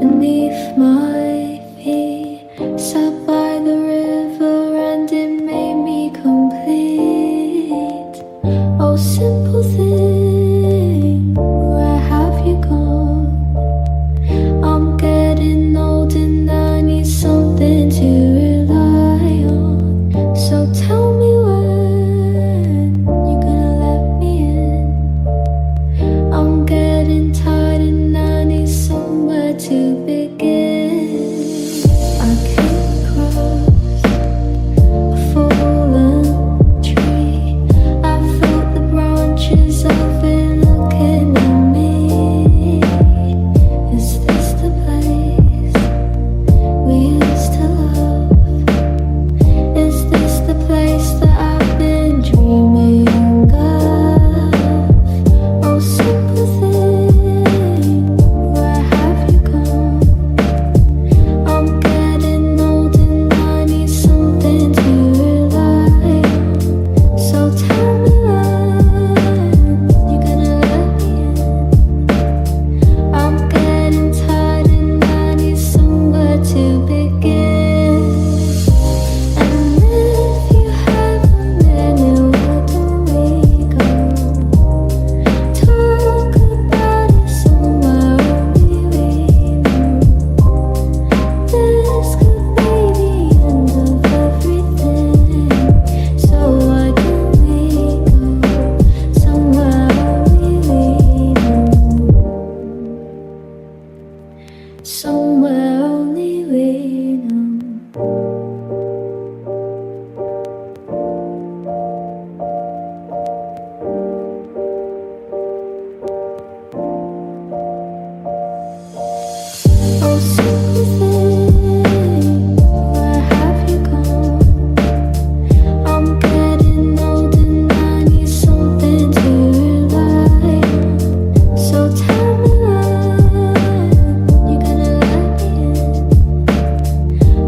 beneath my feet. Sat by the river and it made me complete. Oh, simple thing, where have you gone? I'm getting old and I need something to rely on. So tell me when you're gonna let me in. I'm getting tired and I need somewhere to begin. I came across a fallen tree. I felt the branches of it looking at me. Is this the place we used to love? Is this the place that I've been dreaming of? Oh, simple thing, where have you gone? I'm getting old and I need something to rely on. So tell me when you're gonna let me in. I'm getting tired and I need somewhere to begin. And if you have a minute, where do we go? Talk about it somewhere only we know. This could be the end of everything. So why don't we go somewhere only we know? Somewhere only we know. Oh, simple thing, where have you gone? I'm getting old and I need something to rely on. So tell me when you're gonna let me in.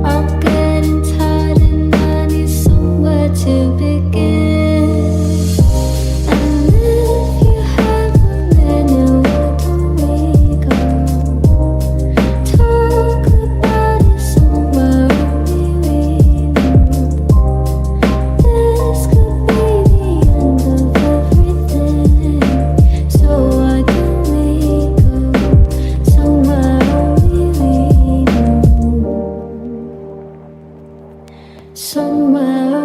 I'm getting tired and I need somewhere to begin. And if you have a minute, where do we go? Talk about it somewhere only we know. This could be the end of everything. So why don't we go somewhere only we know? Somewhere